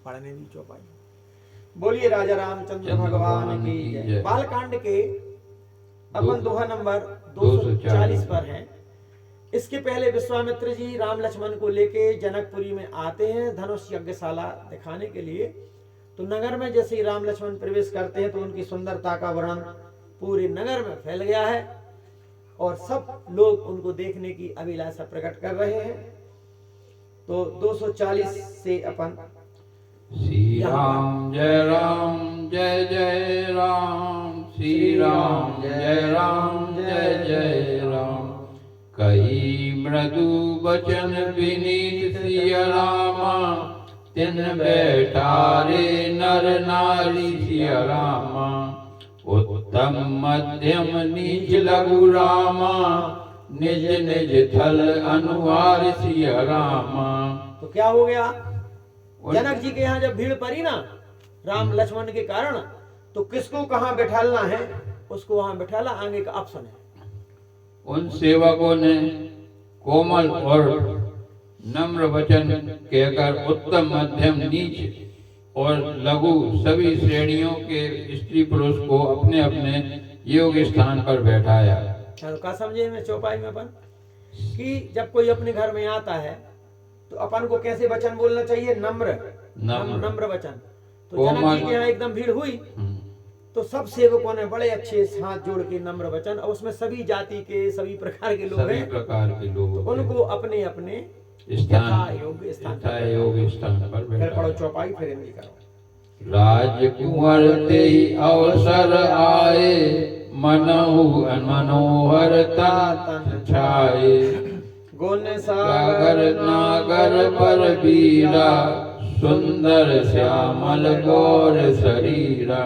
पढ़ने दी चौपाई। बोलिए राजा रामचंद्र भगवान की जय। बालकांड के अपन दोहा नंबर 240 पर हैं। इसके पहले विश्वामित्र जी राम लक्ष्मण को लेके जनकपुरी में आते हैं धनुष यज्ञशाला दिखाने के लिए। तो नगर में जैसे ही राम लक्ष्मण प्रवेश करते हैं तो उनकी सुंदरता का वर्णन पूरे नगर में फैल गया है और सब लोग उनको देखने की अभिलाषा प्रकट कर रहे हैं। तो 240 से अपन श्री राम जय जय राम, श्री राम जय जय राम। कही मृदु बचन विनीत सिया रामा, तिन बैठारे नर नारी सिया रामा। उत्तम मध्यम नीच लघु रामा, निज निज थल अनुहार सिया रामा। तो क्या हो गया, जनक जी के यहाँ जब भीड़ पड़ी ना राम लक्ष्मण के कारण, तो किसको कहाँ बैठालना है उसको वहां बैठाला, आगे का ऑप्शन है। उन सेवकों ने कोमल और नम्र वचन कहकर उत्तम मध्यम नीच और लघु सभी श्रेणियों के स्त्री पुरुष को अपने अपने योग स्थान पर बैठाया। का समझे में चौपाई में अपन कि जब कोई अपने घर में आता है तो अपन को कैसे वचन बोलना चाहिए, नम्र वचन। तो जनक जी के यहाँ एकदम भीड़ हुई तो सब सेवकों ने बड़े अच्छे हाथ जोड़ के नम्र वचन, और उसमें सभी जाति के सभी प्रकार के लोग हैं, तो उनको अपने अपने योग्य स्थान पर पढ़ो चौपाई फिर हिंदी करो। राजकुंवर ते अवसर आए, मनहु मनोहर तन छाए। गुण सागर नागर पर वीरा, सुंदर श्यामल गौर शरीरा।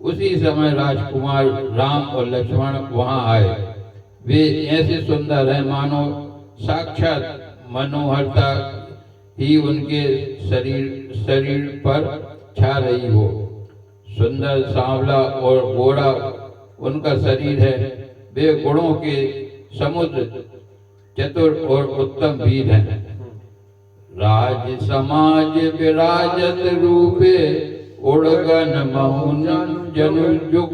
उसी समय राजकुमार राम और लक्ष्मण वहां आए। वे ऐसे सुंदर हैं मानो साक्षात मनोहरता ही उनके शरीर पर छा रही हो। सुंदर सांवला और गोरा उनका शरीर है। वे गुणों के समुद्र, चतुर और उत्तम वीर हैं। राज समाज विराजत रूपे, उड़गन महुन जनु जुग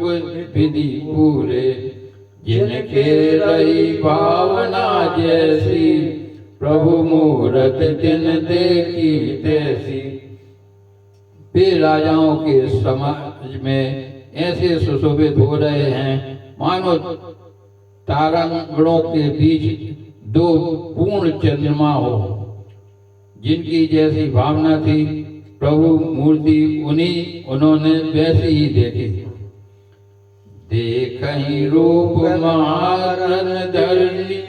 विधि पूरे। जिनके रही भावना जैसी, प्रभु मूरत तिन देखी तैसी। वे राजाओं के समाज में ऐसे सुशोभित हो रहे हैं मानो तारागणों के बीच दो पूर्ण चंद्रमा हो। जिनकी जैसी भावना थी प्रभु मूर्ति उन्होंने वैसे ही देखी। देखहि रूप महारन धरनी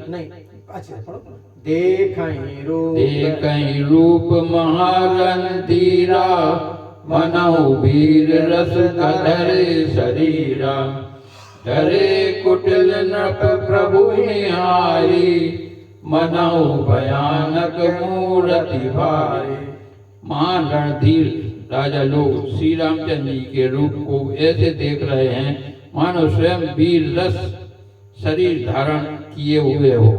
नहीं, अच्छा देखहि रूप महारन धीरा, मनहु वीर रस धरे शरीरा। धरे कुटिल नृप प्रभु निहारी, मनहु भयानक मूर्ति भारी। महान रणधीर राजा लोग श्री रामचंद्र जी के रूप को ऐसे देख रहे हैं मानो स्वयं वीर रस शरीर धारण किए हुए हो।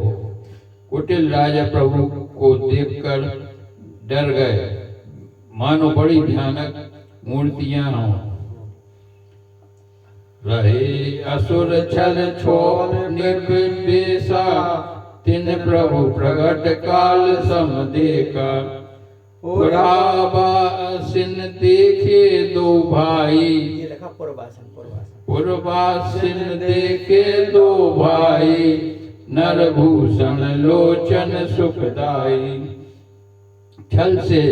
कुटिल राजा प्रभु को देखकर डर गए मानो बड़ी भयानक मूर्तियां हों। रहे असुर छल छोल निर्विवेशा, तिन प्रभु प्रगट काल सम देखा। पुरवासिन देखे दो भाई, ये लिखा पुरवासिन देखे दो भाई। नरभूषण लोचन सुखदाई। छल से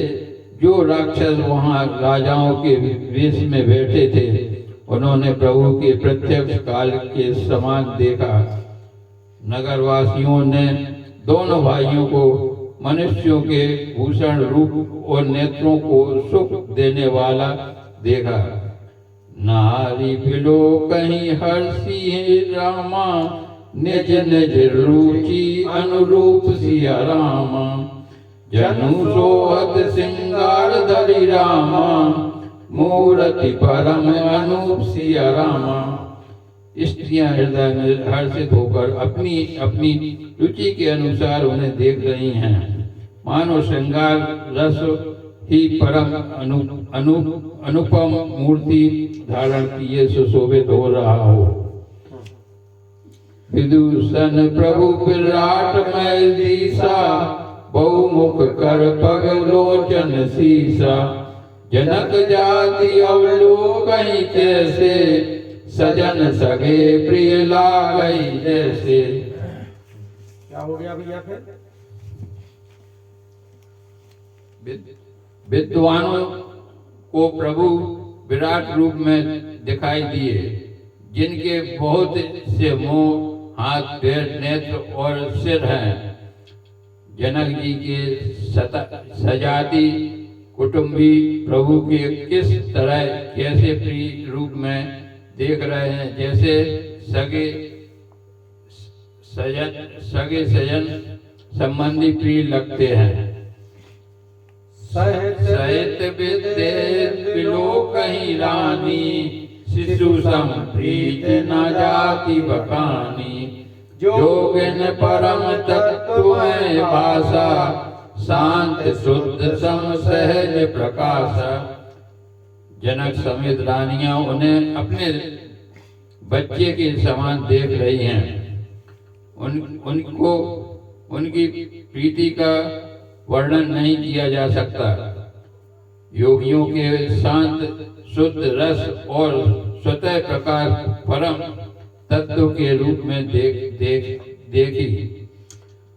जो राक्षस वहां राजाओं के वेश में बैठे थे, उन्होंने प्रभु के प्रत्यक्ष काल के समान देखा। नगरवासियों ने दोनों भाइयों को मनुष्यों के भूषण रूप और नेत्रों को सुख देने वाला देखा। नारी बिलो कहीं हर्षी रामा, निज निज रुचि अनुरूप सिया रामा। जनु सोहत सिंगार धरि रामा, मूर्ति परम अनूप सिया रामा। स्त्रियां हृदय में हर्षित होकर अपनी अपनी रुचि के अनुसार उन्हें देख रही हैं। मानो श्रृंगार रस ही परम अनुपम मूर्ति धारण किए सुशोभित हो रहा हो। विदूषण प्रभु विराट मय दीसा, बहुमुख कर पग लोचन सीसा। जनक जाति अवलोकहि कैसे, सजन सगे प्रिय लागई जैसे। क्या हो गया भैया फिर? विद्वानों को प्रभु विराट रूप में दिखाई दिए, जिनके बहुत से मुंह, हाथ, पैर, नेत्र और सिर हैं। जनक जी के सजाति कुटुंबी प्रभु के किस तरह कैसे प्रिय रूप में देख रहे हैं, जैसे सगे सजन संबंधी प्रिय लगते हैं। सहित विद्य विलोकहि रानी, शिशु सम प्रीत न जाति बखानी। जोगिन परम तत्व में भाषा, शांत शुद्ध सम सहज प्रकाशा। जनक समेत रानियां उन्हें अपने बच्चे के समान देख रही हैं। उनको उनकी प्रीति का वर्णन नहीं किया जा सकता। योगियों के शांत शुद्ध रस और स्वतः प्रकाश परम तत्व के रूप में देखी।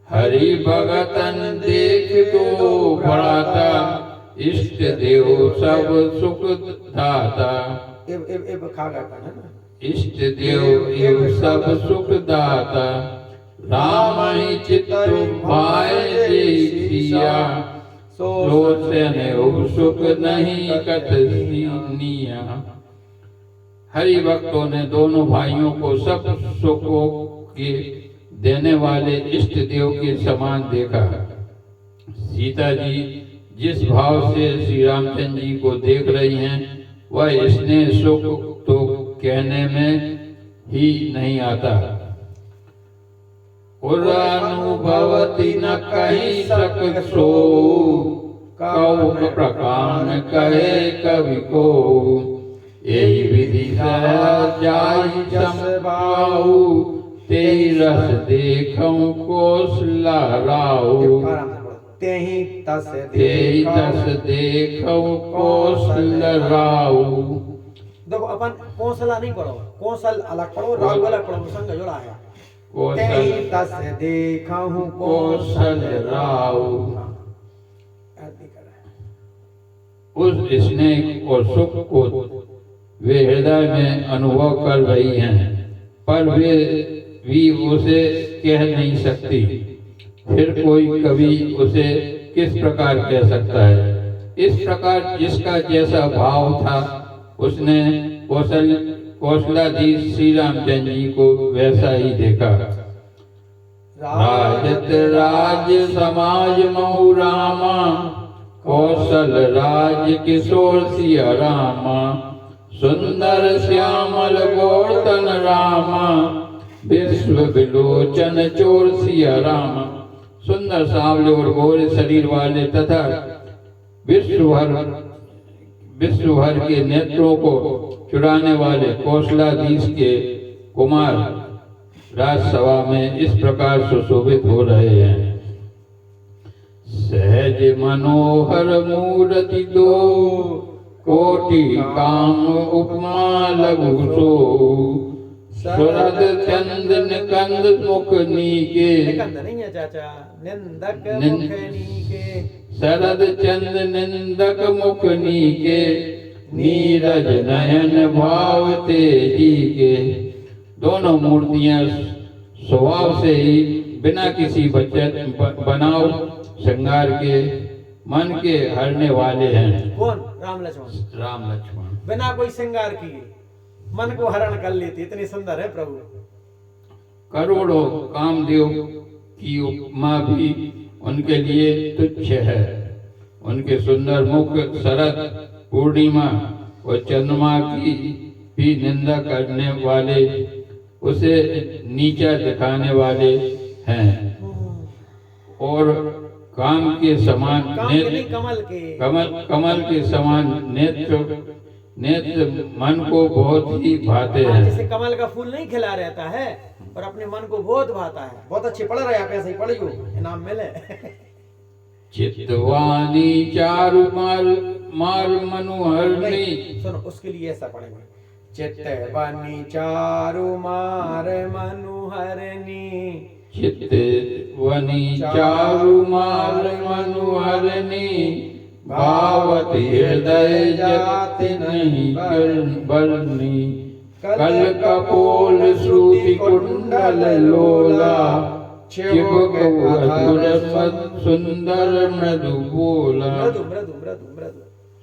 हरि भगतन देख तो बढ़ाता, इष्ट देव सब सुख दाता। इष्ट देव एव सब सुख दाता। राम ही चित्तु भाय देखिया, सोचने सुख नहीं कतनिया। हरि भक्तों ने दोनों भाइयों को सब सुखों के देने वाले इष्ट देव के समान देखा। सीता जी जिस भाव से श्री रामचंद्र जी को देख रही हैं, वह स्नेह सुख तो कहने में ही नहीं आता। अनुभवती न कही सक सो, कौ प्रकान कहे कवि को। यही विधि जाई समभाऊ, तेहि रस देखऊं कौशला राऊ। तेहि तस देखऊं कौशल राऊ। देखो अपन कौशला नहीं पढ़ो, कौशल अलग पढ़ो, राऊ अलग पढ़ो, संग जोड़ा है। तेहि तस देखऊं कौशल राऊ। उस स्नेह और सुख को वे हृदय में अनुभव कर रही हैं, पर वे भी उसे कह नहीं सकती। फिर कोई कभी उसे किस प्रकार कह सकता है? इस प्रकार जिसका जैसा भाव था, उसने कौशलाधीश श्री रामचंद्र जी को वैसा ही देखा। राजत राज समाज महु रामा, कौशल राज किशोर सिया रामा। सुंदर श्यामल गोवर्धन रामा, विश्व विलोचन चोर सिया रामा। सुंदर सांवले और गोरे शरीर वाले तथा विश्व भर के नेत्रों को चुराने वाले कौशलाधीश के कुमार राजसभा में इस प्रकार सुशोभित हो रहे हैं। सहज मनोहर मूर्ति दो, कोटि काम उपमा लघु सो। शरद चंदन कंद मुख नीके, निकंद नहीं है चाचा, निंदक मुख नीके। शरद चंद निंदक मुख नीके, नीरज नयन भाव तेजी के। दोनों मूर्तियां स्वभाव से ही बिना किसी बनाव श्रृंगार के मन के हरने वाले हैं। कौन? राम लक्ष्मण। राम लक्ष्मण बिना कोई श्रृंगार किए मन को हरण कर लेती, इतनी सुंदर है प्रभु। करोड़ों कामदेव की उपमा भी उनके लिए तुच्छ है। उनके सुंदर मुख शरद पूर्णिमा और चंद्रमा की भी निंदा करने वाले, उसे नीचा दिखाने वाले हैं। और काम के समान काम के नहीं, नेत्र, कमल के। कमल के समान नेत्र मन को बहुत ही भाते हाँ, हैं। जैसे कमल का फूल नहीं खिला रहता है और अपने मन को बहुत भाता है। बहुत अच्छे पढ़ रहे हैं आप, ऐसे ही पढ़ियो, इनाम मिले। चितवानी चारु मार मनोहरणी। सुनो, उसके लिए ऐसा पढ़ेंगे, चितवानी चारु मार मनोहरणी। चितवनी चारु मार मनोहरणी, भावत हृदय जाति नहीं बरनी। कल कपोल श्रुति कुंडल लोला, चिबुक अधुर सुंदर मृदु बोला। मृदु मृदु मृदु मृदु,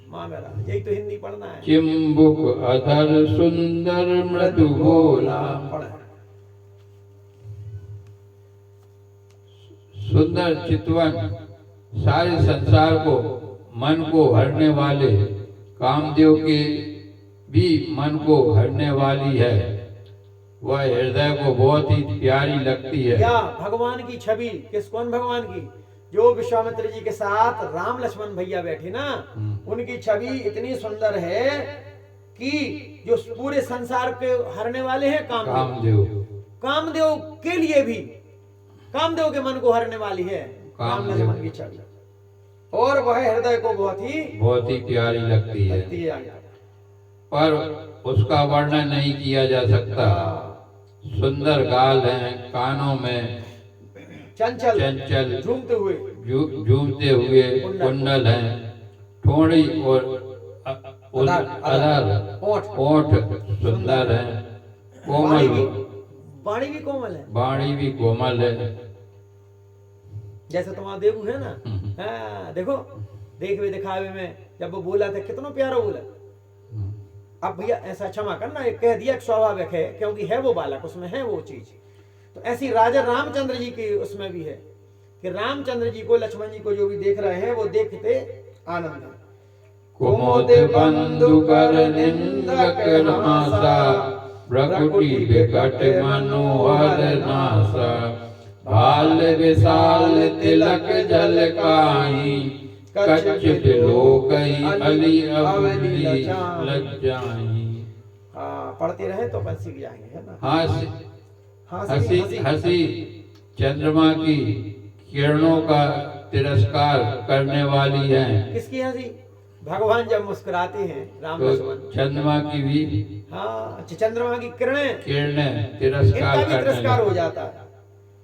माँ मेरा, यही तो हिंदी पढ़ना है। चिंबुक अधर सुंदर मृदु बोला। सुंदर चितवन सारे संसार को, मन को हरने वाले, कामदेव के भी मन को हरने वाली है। वह हृदय को बहुत ही प्यारी लगती है। क्या भगवान की छवि, किस कौन भगवान की? जो विश्वामित्र जी के साथ राम लक्ष्मण भैया बैठे ना, उनकी छवि इतनी सुंदर है कि जो पूरे संसार के हरने वाले हैं कामदेव। कामदेव के लिए भी, कामदेव के मन को हरने वाली है राम लक्ष्मण की छवि, और वह हृदय को बहुत ही प्यारी लगती है। पर उसका वर्णन नहीं किया जा सकता। सुंदर गाल हैं, कानों में चंचल झूमते हुए कुंडल हैं, ठोड़ी और अधर ओठ सुंदर हैं, कोमल, वाणी भी कोमल है। वाणी भी कोमल है। जैसे तुम्हारा देवू है ना, हाँ, देखो देखवे दिखावे में जब वो बोला था कितना प्यारा बोला। अब भैया ऐसा क्षमा करना, एक कह दिया स्वाभाविक है, क्योंकि है वो बालक, उसमें है वो चीज। तो ऐसी राजा रामचंद्र जी की उसमें भी है कि रामचंद्र जी को, लक्ष्मण जी को जो भी देख रहे हैं वो देखते आनंद है। कुमुद बंधु कर निंदक नासा, प्रकृति विकट मनोहर नासा। भाल विशाल तिलक जल काही, कच्छ बिलोकई अली अवली लज्जाई। पढ़ते रहे तो अपन सीख जाएंगे, है ना। हंसी चंद्रमा की किरणों का तिरस्कार करने वाली है। किसकी हंसी? भगवान जब मुस्कुराते हैं राम तो लक्ष्मण, चंद्रमा की भी, हाँ, चंद्रमा की किरणें तिरस्कार हो जाता है।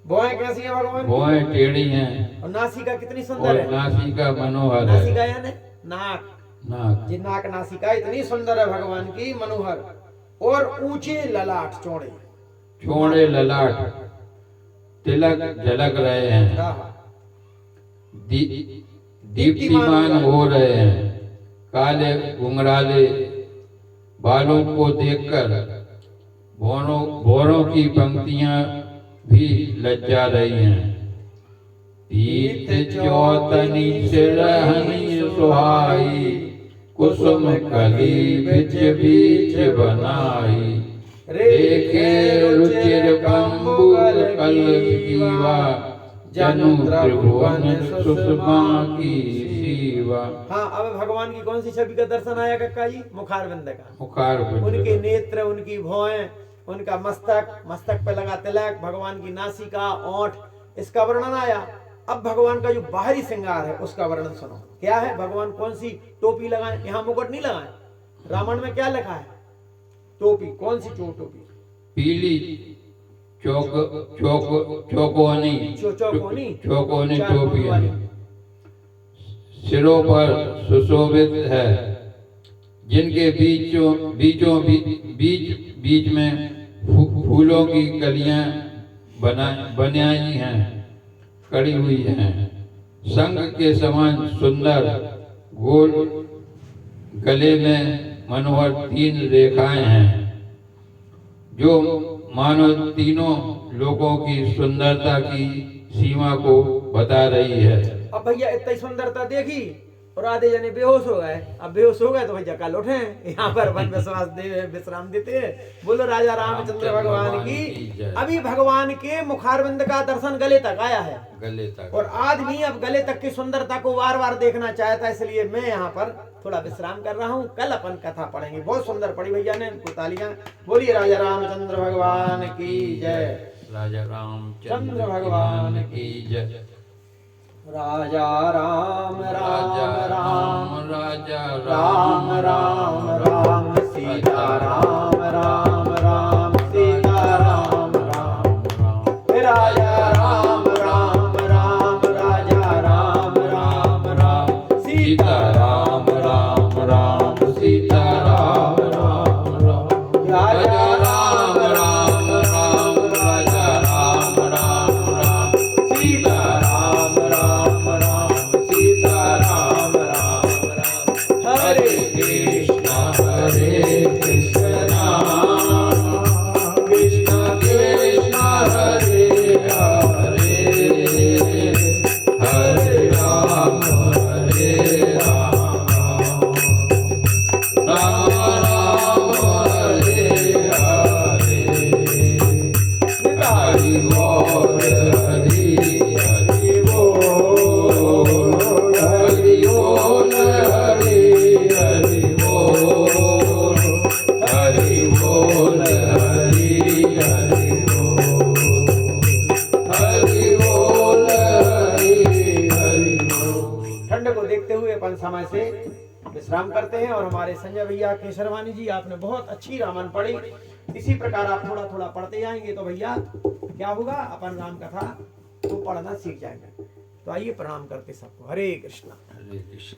भौएं कैसी है भगवान? भौएं टेढ़ी हैं, और नासिका कितनी सुंदर है। नासिका मनोहर है। नासिका यानी नाक, नाक, जी नाक, नासिका इतनी सुंदर है भगवान की, मनोहर। और ऊंचे ललाट, चौड़े ललाट, तिलक झलक रहे हैं, दीप्तिमान हो रहे हैं। काले घुंघराले बालों को देखकर भौरों की पंक्तियां भी लज्जा रही हैं। पीत चौतनी सिरहनी सुहाई, कुसुम कली बिच बीच बनाई। रेखे रुचिर पंबुल कल जीवा, जनु त्रिभुवन सुषमा की सीवा। हाँ, अब भगवान की कौन सी छवि का दर्शन आया कक्का जी? मुखारविंद का। मुखारविंद, उनके नेत्र, उनकी भौएं, उनका मस्तक पे लगा तिलक, भगवान की नासिका, ओंठ, इसका वर्णन आया। अब भगवान का जो बाहरी श्रृंगार है उसका वर्णन सुनो। क्या है? भगवान कौन सी टोपी लगाए? यहाँ मुकुट नहीं लगाए। रामायण में क्या लिखा है? टोपी। कौन सी टोपी? पीली चौकोनी टोपी है, सिरों पर सुशोभित है, जिनके बीच में फूलों की कलियां बनाई हैं, कड़ी हुई हैं। संग के समान सुंदर गोल गले में मनोहर 3 रेखाएं हैं, जो मानो तीनों लोगों की सुंदरता की सीमा को बता रही है। अब भैया इतनी सुंदरता देखी और आधे जने बेहोश हो गए। अब बेहोश हो गए तो भैया कल उठे, यहाँ पर वन विश्वास देव विश्राम देते हैं। बोलो राजा रामचंद्र भगवान की। अभी भगवान के मुखारविंद का दर्शन गले तक आया है, गले तक, और आदमी अब गले तक की सुंदरता को बार बार देखना चाहता है, इसलिए मैं यहाँ पर थोड़ा विश्राम कर रहा हूँ। कल अपन कथा पढ़ेंगे। बहुत सुंदर पढ़ी भैया ने, तालियां। बोलिए राजा रामचंद्र भगवान की जय। राजा रामचंद्र चंद्र भगवान की जय। राजा राम राम राम राजा राम राम राम सीता राम राम राम सीता राम राम राजा राम राम राम राजा राम राम राम सीता राम राम राम सीता राम राम राम राजा राम राम राम राजा राम राम राम सीता राम राम राम सीता राम राम राम। हरे कृष्णा कृष्ण कृष्ण हरे हरे, हरे राम राम राम हरे हरे। हरि बोल हरि हरि बोल, हरि बोल हरि हरि बोल, हरि बोल हरि हरि बोल, हरि बोल हरि हरि बोल। ठंड को देखते हुए अपन समय से विश्राम करते हैं। और हमारे संजय भैया केशरवानी जी, आपने बहुत अच्छी रामायण पढ़ी। इसी प्रकार आप थोड़ा थोड़ा पढ़ते जाएंगे तो भैया क्या होगा, अपन राम कथा तो पढ़ना सीख जाएंगे। तो आइए प्रणाम करते सबको। हरे कृष्णा। हरे कृष्ण।